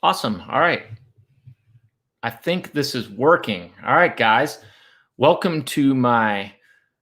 Awesome. All right. I think this is working. All right, guys. Welcome to my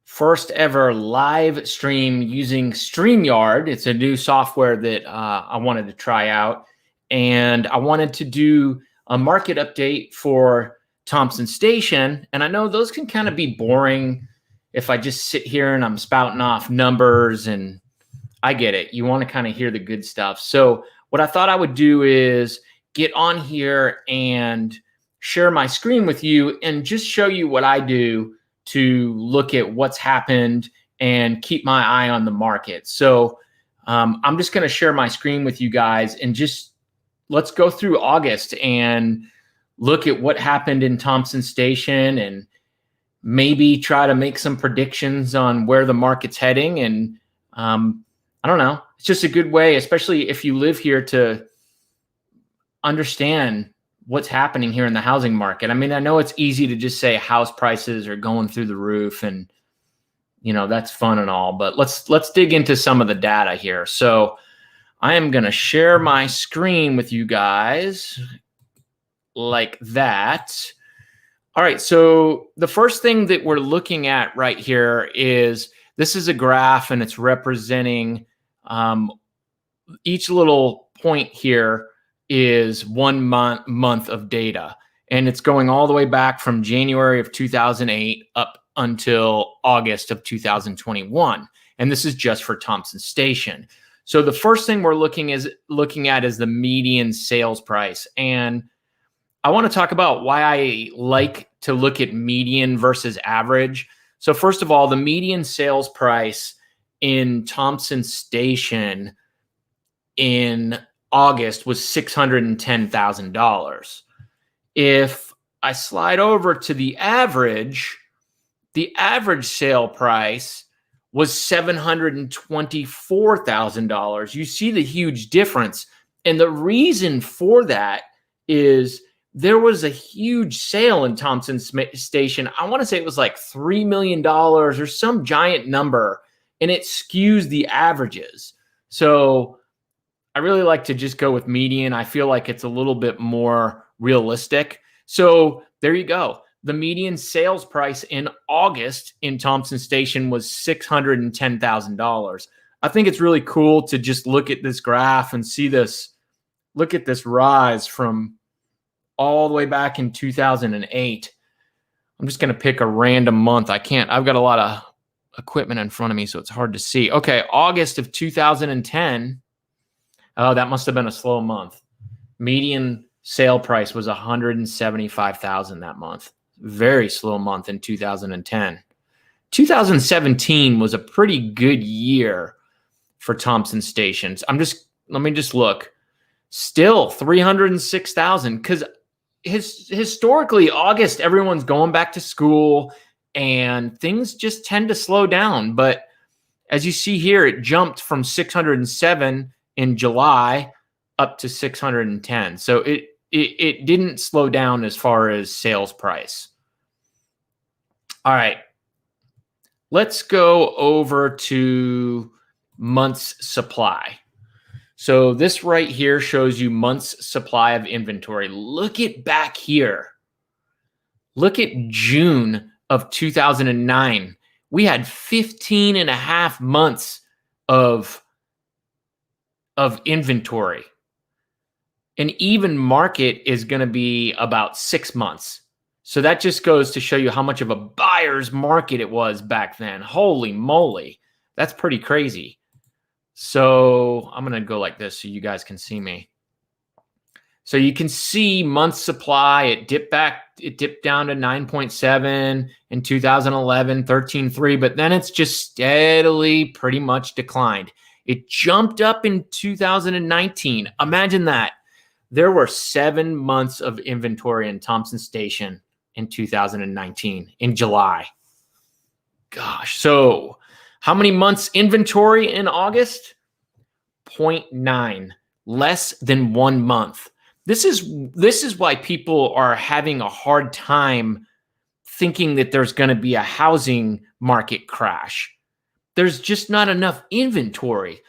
first ever live stream using StreamYard. It's a new software that I wanted to try out. And I wanted to do a market update for Thompson Station. And I know those can kind of be boring if I just sit here and I'm spouting off numbers, and I get it. You want to kind of hear the good stuff. So what I thought I would do is get on here and share my screen with you and just show you what I do to look at what's happened and keep my eye on the market. So I'm just going to share my screen with you guys and just let's go through August and look at what happened in Thompson Station and maybe try to make some predictions on where the market's heading. And I don't know, it's just a good way, especially if you live here, to understand what's happening here in the housing market. I mean, I know it's easy to just say house prices are going through the roof and, you know, that's fun and all, but let's dig into some of the data here. So I am going to share my screen with you guys like that. All right. So the first thing that we're looking at right here is this is a graph and it's representing each little point here is 1 month of data, and it's going all the way back from January of 2008 up until August of 2021. And this is just for Thompson Station. So the first thing we're looking at is the median sales price. And I want to talk about why I like to look at median versus average. So first of all, the median sales price in Thompson Station in August was $610,000. If I slide over to the average sale price was $724,000. You see the huge difference. And the reason for that is there was a huge sale in Thompson Station. I want to say it was like $3 million or some giant number, and it skews the averages. So I really like to just go with median. I feel like it's a little bit more realistic. So there you go. The median sales price in August in Thompson Station was $610,000. I think it's really cool to just look at this graph and see this, look at this rise from all the way back in 2008. I'm just going to pick a random month. I've got a lot of equipment in front of me, so it's hard to see. Okay, August of 2010. Oh, that must have been a slow month. Median sale price was $175,000 that month. Very slow month in 2010. 2017 was a pretty good year for Thompson Stations. Let me just look. Still 306,000, because historically August, everyone's going back to school and things just tend to slow down. But as you see here, it jumped from 607 in July up to 610. So it didn't slow down as far as sales price. All right. Let's go over to months supply. So this right here shows you months supply of inventory. Look at back here. Look at June of 2009. We had 15 and a half months of inventory. An even market is going to be about 6 months. So that just goes to show you how much of a buyer's market it was back then. Holy moly. That's pretty crazy. So I'm going to go like this so you guys can see me. So you can see month supply, it dipped down to 9.7 in 2011, 13.3, but then it's just steadily pretty much declined. It jumped up in 2019. Imagine that. There were 7 months of inventory in Thompson Station in 2019 in July. Gosh. So how many months inventory in August? 0.9, less than 1 month. This is why people are having a hard time thinking that there's going to be a housing market crash. There's just not enough inventory.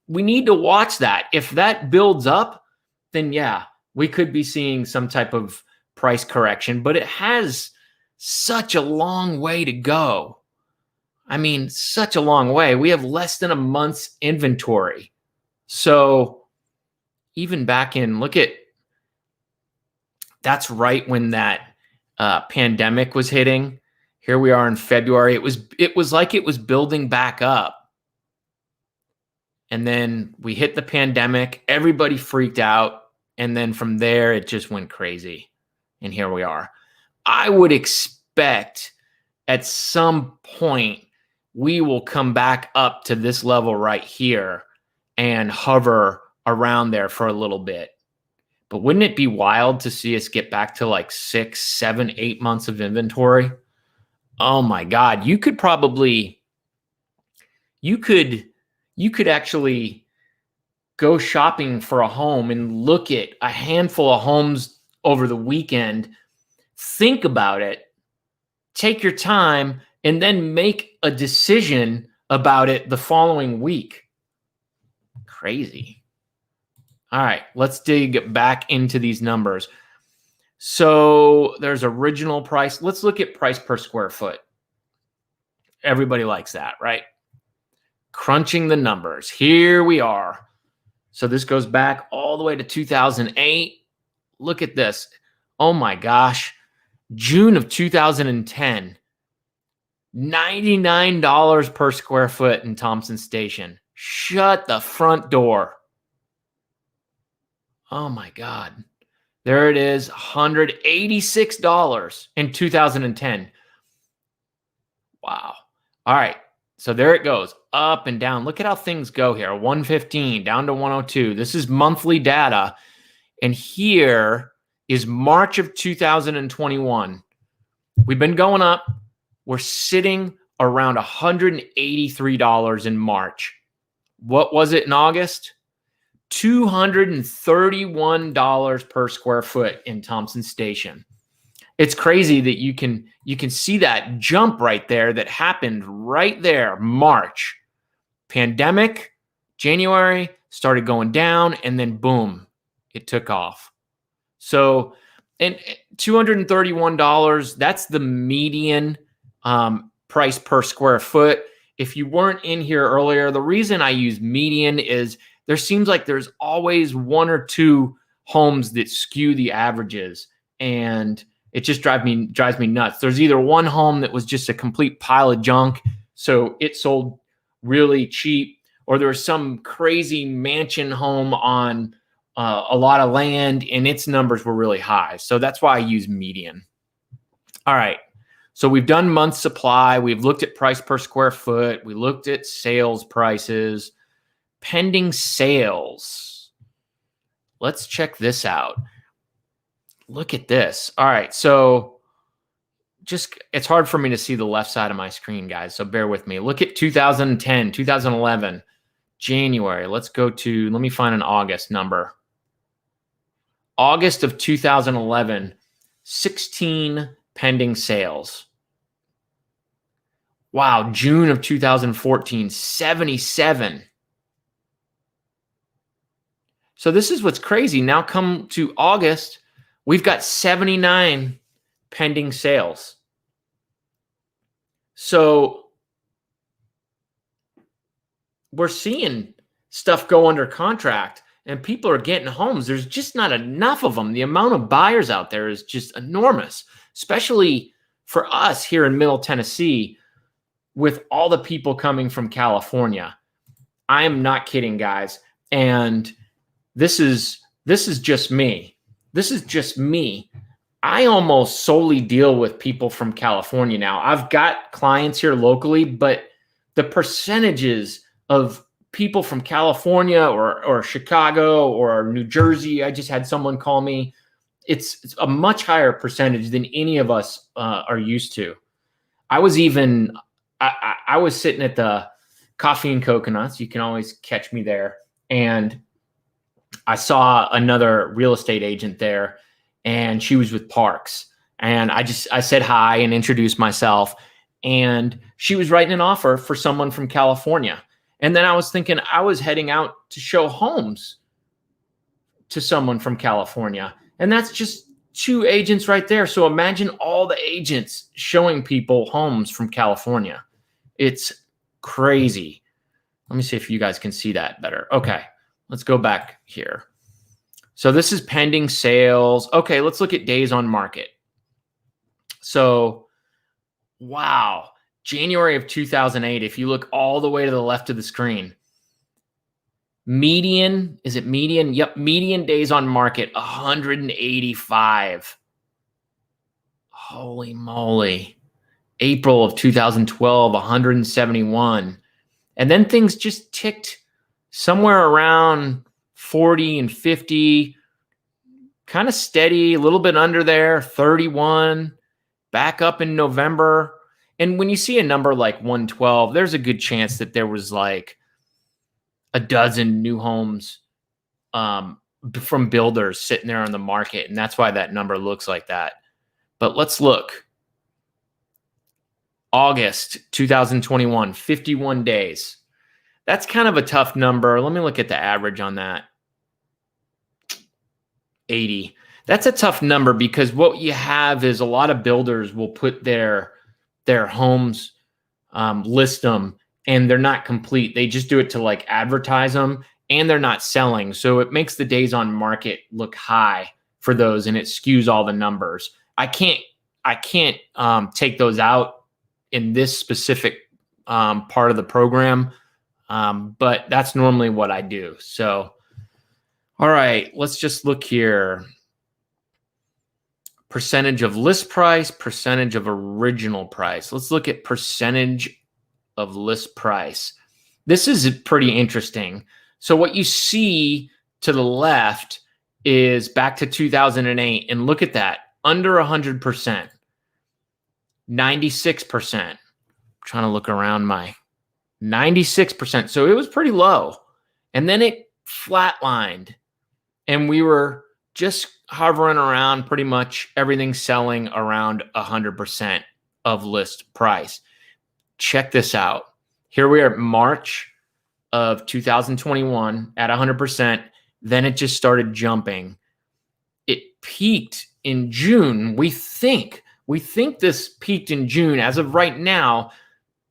We need to watch that. If that builds up, then yeah, we could be seeing some type of price correction, but it has such a long way to go. I mean, such a long way. We have less than a month's inventory. So even back in, that's right when that pandemic was hitting. Here we are in February. It was like it was building back up. And then we hit the pandemic. Everybody freaked out. And then from there, it just went crazy. And here we are. I would expect at some point we will come back up to this level right here and hover around there for a little bit. But wouldn't it be wild to see us get back to like 6, 7, 8 months of inventory? Oh my God. You could actually go shopping for a home and look at a handful of homes over the weekend. Think about it, take your time, and then make a decision about it the following week. Crazy. All right, let's dig back into these numbers. So there's original price. Let's look at price per square foot. Everybody likes that, right? Crunching the numbers. Here we are. So this goes back all the way to 2008. Look at this. Oh my gosh. June of 2010. $99 per square foot in Thompson Station. Shut the front door. Oh my God. There it is, $186 in 2010. Wow. All right. So there it goes, up and down. Look at how things go here. 115 down to 102. This is monthly data. And here is March of 2021. We've been going up. We're sitting around $183 in March. What was it in August? $231 per square foot in Thompson Station. It's crazy that you can see that jump right there that happened right there, March. Pandemic, January, started going down, and then boom, it took off. So, and $231, that's the median price per square foot. If you weren't in here earlier, the reason I use median is there seems like there's always one or two homes that skew the averages, and it just drives me nuts. There's either one home that was just a complete pile of junk, so it sold really cheap, or there was some crazy mansion home on a lot of land, and its numbers were really high. So that's why I use median. All right. So we've done month supply. We've looked at price per square foot. We looked at sales prices. Pending sales. Let's check this out. Look at this. All right. So it's hard for me to see the left side of my screen, guys. So bear with me. Look at 2010, 2011, January. Let me find an August number. August of 2011, 16 pending sales. Wow. June of 2014, 77. So this is what's crazy. Now come to August, we've got 79 pending sales. So we're seeing stuff go under contract and people are getting homes. There's just not enough of them. The amount of buyers out there is just enormous, especially for us here in Middle Tennessee with all the people coming from California. I am not kidding, guys. And this is just me. This is just me. I almost solely deal with people from California now. I've got clients here locally, but the percentages of people from California or Chicago or New Jersey, I just had someone call me. It's a much higher percentage than any of us are used to. I was sitting at the Coffee and Coconuts. You can always catch me there. And I saw another real estate agent there, and she was with Parks. And I said hi and introduced myself. And she was writing an offer for someone from California. And then I was thinking I was heading out to show homes to someone from California. And that's just 2 agents right there. So imagine all the agents showing people homes from California. It's crazy. Let me see if you guys can see that better. Okay, let's go back here. So this is pending sales. Okay, let's look at days on market. So, wow, January of 2008, if you look all the way to the left of the screen, median, is it median? Yep, median days on market, 185. Holy moly. April of 2012, 171. And then things just ticked somewhere around 40 and 50, kind of steady, a little bit under there, 31, back up in November. And when you see a number like 112, there's a good chance that there was like a dozen new homes from builders sitting there on the market. And that's why that number looks like that. But let's look. August 2021, 51 days. That's kind of a tough number. Let me look at the average on that. 80. That's a tough number because what you have is a lot of builders will put their homes, list them, and they're not complete. They just do it to like advertise them, and they're not selling. So it makes the days on market look high for those, and it skews all the numbers. I can't take those out in this specific part of the program, but that's normally what I do. So, all right, let's just look here. Percentage of list price, percentage of original price. Let's look at percentage of list price. This is pretty interesting. So what you see to the left is back to 2008, and look at that, under 100%, 96%. Trying to look around my 96%. So it was pretty low. And then it flatlined, and we were just hovering around pretty much everything selling around 100% of list price. Check this out. Here we are at March of 2021 at 100%. Then it just started jumping. It peaked in June. We think this peaked in June as of right now.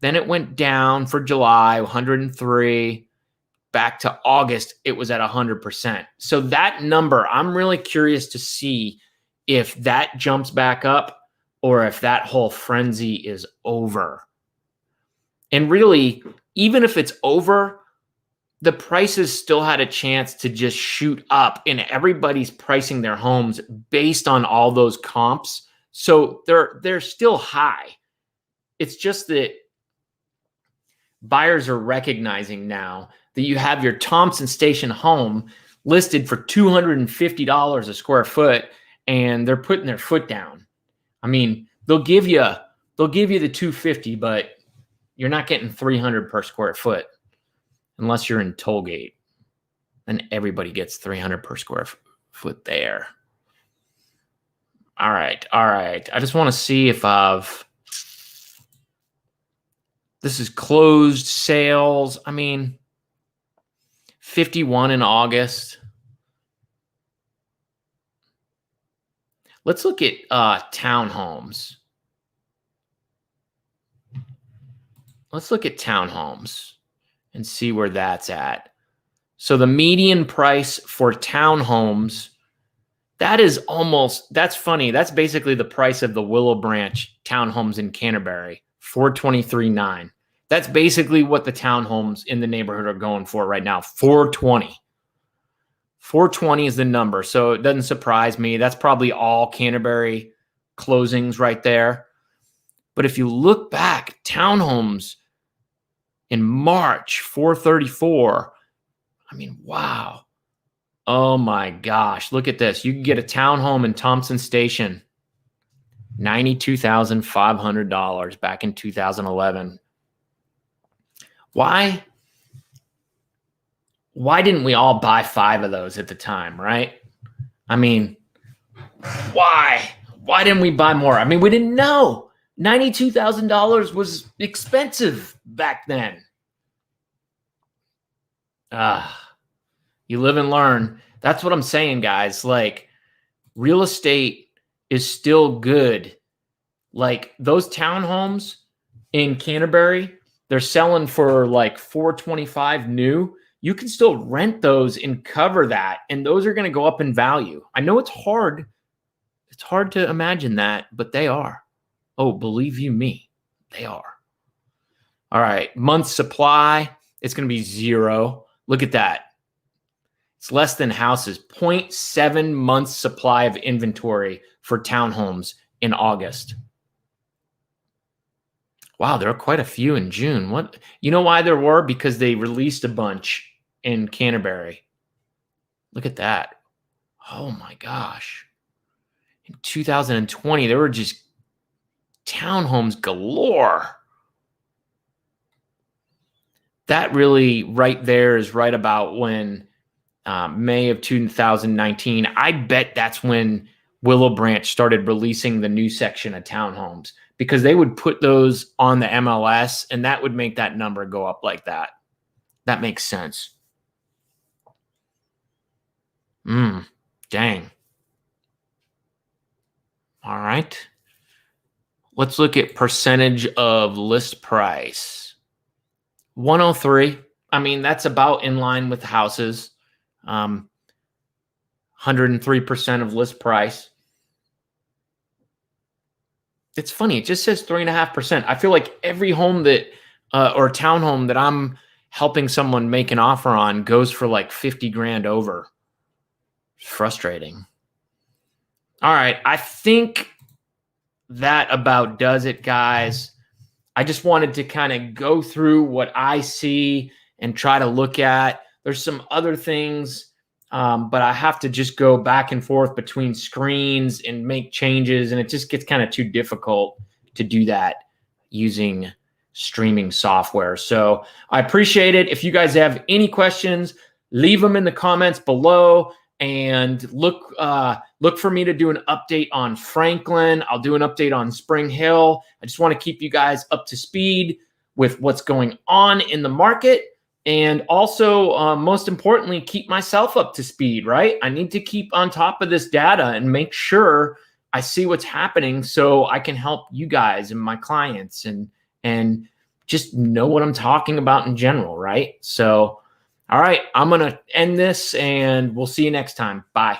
Then it went down for July, 103. Back to August, it was at 100%. So that number, I'm really curious to see if that jumps back up or if that whole frenzy is over. And really, even if it's over, the prices still had a chance to just shoot up, and everybody's pricing their homes based on all those comps. So they're still high. It's just that buyers are recognizing now that you have your Thompson Station home listed for $250 a square foot, and they're putting their foot down. I mean, they'll give you the $250, but you're not getting $300 per square foot unless you're in Tollgate. Then everybody gets $300 per square foot there. All right. I just want to see if this is closed sales. I mean, 51 in August. Let's look at townhomes. Let's look at townhomes and see where that's at. So the median price for townhomes, that's funny. That's basically the price of the Willow Branch townhomes in Canterbury, $423,900. That's basically what the townhomes in the neighborhood are going for right now, $420,000. $420,000 is the number, so it doesn't surprise me. That's probably all Canterbury closings right there. But if you look back, townhomes in March, $434,000. I mean, wow. Oh my gosh, look at this. You can get a townhome in Thompson Station, $92,500 back in 2011. Why didn't we all buy 5 of those at the time, right? I mean, why didn't we buy more? I mean, we didn't know. $92,000 was expensive back then. You live and learn. That's what I'm saying, guys. Like, real estate is still good. Like, those townhomes in Canterbury, they're selling for like 425 new. You can still rent those and cover that, and those are going to go up in value. I know it's hard. It's hard to imagine that, but they are. Oh, believe you me, they are. All right, month supply, it's going to be 0. Look at that. It's less than houses. 0.7 months supply of inventory for townhomes in August. Wow, there are quite a few in June. What? You know why there were? Because they released a bunch in Canterbury. Look at that. Oh my gosh. In 2020, there were just townhomes galore. That really right there is right about when May of 2019. I bet that's when Willow Branch started releasing the new section of townhomes, because they would put those on the MLS and that would make that number go up like that. That makes sense. Dang. All right. Let's look at percentage of list price. 103. I mean, that's about in line with houses. 103% of list price. It's funny. It just says 3.5%. I feel like every home that, or townhome that I'm helping someone make an offer on goes for like 50 grand over. It's frustrating. All right. I think that about does it, guys. I just wanted to kind of go through what I see and try to look at. There's some other things, but I have to just go back and forth between screens and make changes, and it just gets kind of too difficult to do that using streaming software. So I appreciate it. If you guys have any questions, leave them in the comments below, and look for me to do an update on Franklin. I'll do an update on Spring Hill. I just want to keep you guys up to speed with what's going on in the market. And also, most importantly, keep myself up to speed, right? I need to keep on top of this data and make sure I see what's happening so I can help you guys and my clients and just know what I'm talking about in general, right? So, all right, I'm going to end this and we'll see you next time. Bye.